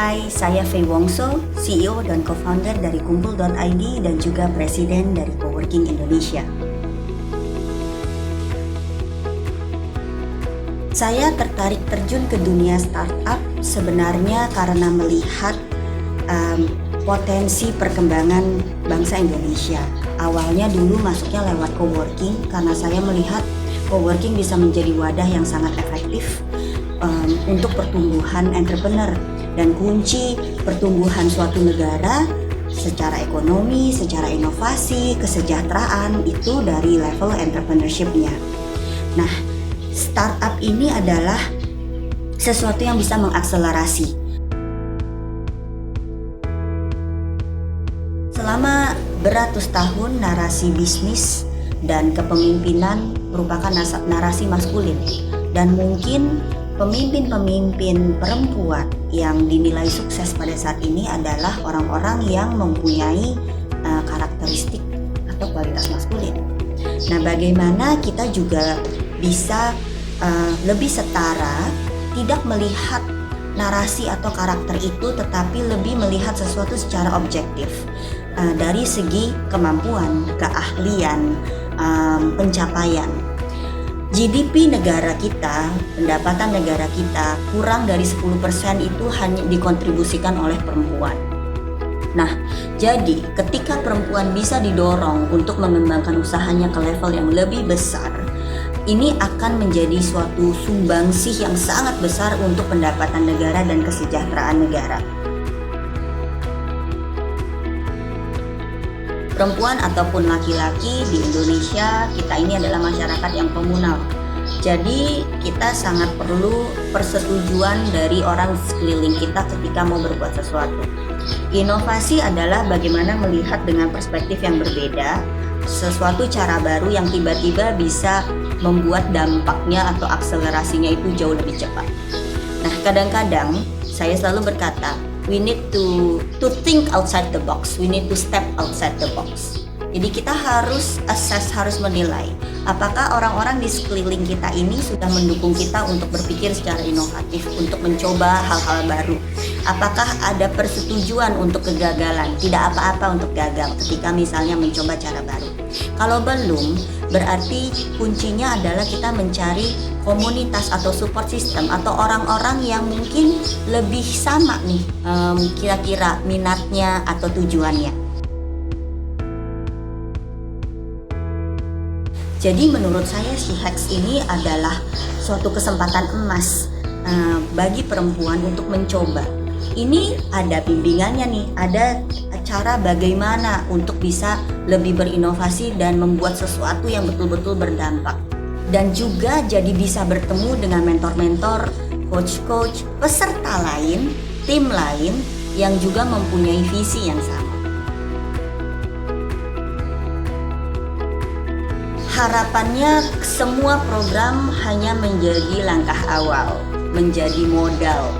Hai, saya Fei Wongso, CEO dan co-founder dari Kumpul.id dan juga presiden dari Coworking Indonesia. Saya tertarik terjun ke dunia startup sebenarnya karena melihat potensi perkembangan bangsa Indonesia. Awalnya dulu masuknya lewat coworking karena saya melihat coworking bisa menjadi wadah yang sangat efektif untuk pertumbuhan entrepreneur, dan kunci pertumbuhan suatu negara secara ekonomi, secara inovasi, kesejahteraan itu dari level entrepreneurship-nya. Nah, startup ini adalah sesuatu yang bisa mengakselerasi. Selama beratus tahun narasi bisnis dan kepemimpinan merupakan narasi maskulin, dan mungkin pemimpin-pemimpin perempuan yang dinilai sukses pada saat ini adalah orang-orang yang mempunyai karakteristik atau kualitas maskulin. Nah, bagaimana kita juga bisa lebih setara, tidak melihat narasi atau karakter itu, tetapi lebih melihat sesuatu secara objektif dari segi kemampuan, keahlian, pencapaian. GDP negara kita, pendapatan negara kita kurang dari 10% itu hanya dikontribusikan oleh perempuan. Nah, jadi ketika perempuan bisa didorong untuk mengembangkan usahanya ke level yang lebih besar, ini akan menjadi suatu sumbangsih yang sangat besar untuk pendapatan negara dan kesejahteraan negara. Perempuan ataupun laki-laki di Indonesia, kita ini adalah masyarakat yang komunal. Jadi kita sangat perlu persetujuan dari orang sekeliling kita ketika mau berbuat sesuatu. Inovasi adalah bagaimana melihat dengan perspektif yang berbeda, sesuatu cara baru yang tiba-tiba bisa membuat dampaknya atau akselerasinya itu jauh lebih cepat. Nah, kadang-kadang saya selalu berkata, we need to think outside the box. We need to step outside the box. Jadi kita harus assess, harus menilai apakah orang-orang di sekeliling kita ini sudah mendukung kita untuk berpikir secara inovatif, untuk mencoba hal-hal baru. Apakah ada persetujuan untuk kegagalan, tidak apa-apa untuk gagal ketika misalnya mencoba cara baru. Kalau belum, berarti kuncinya adalah kita mencari komunitas atau support system atau orang-orang yang mungkin lebih sama nih kira-kira minatnya atau tujuannya. Jadi menurut saya SheHacks ini adalah suatu kesempatan emas bagi perempuan untuk mencoba. Ini ada bimbingannya nih, ada cara bagaimana untuk bisa lebih berinovasi dan membuat sesuatu yang betul-betul berdampak. Dan juga jadi bisa bertemu dengan mentor-mentor, coach-coach, peserta lain, tim lain yang juga mempunyai visi yang sama. Harapannya semua program hanya menjadi langkah awal, menjadi modal.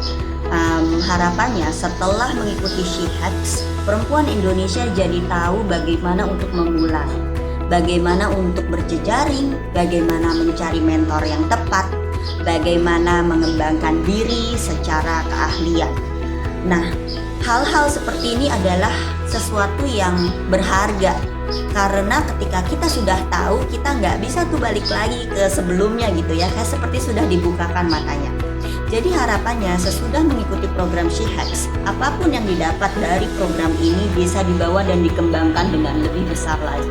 Harapannya setelah mengikuti SheHacks, perempuan Indonesia jadi tahu bagaimana untuk memulai, bagaimana untuk berjejaring, bagaimana mencari mentor yang tepat, bagaimana mengembangkan diri secara keahlian. Nah, hal-hal seperti ini adalah sesuatu yang berharga, karena ketika kita sudah tahu, kita nggak bisa tuh balik lagi ke sebelumnya gitu ya, kayak seperti sudah dibukakan matanya. Jadi harapannya sesudah mengikuti program SheHacks, apapun yang didapat dari program ini bisa dibawa dan dikembangkan dengan lebih besar lagi.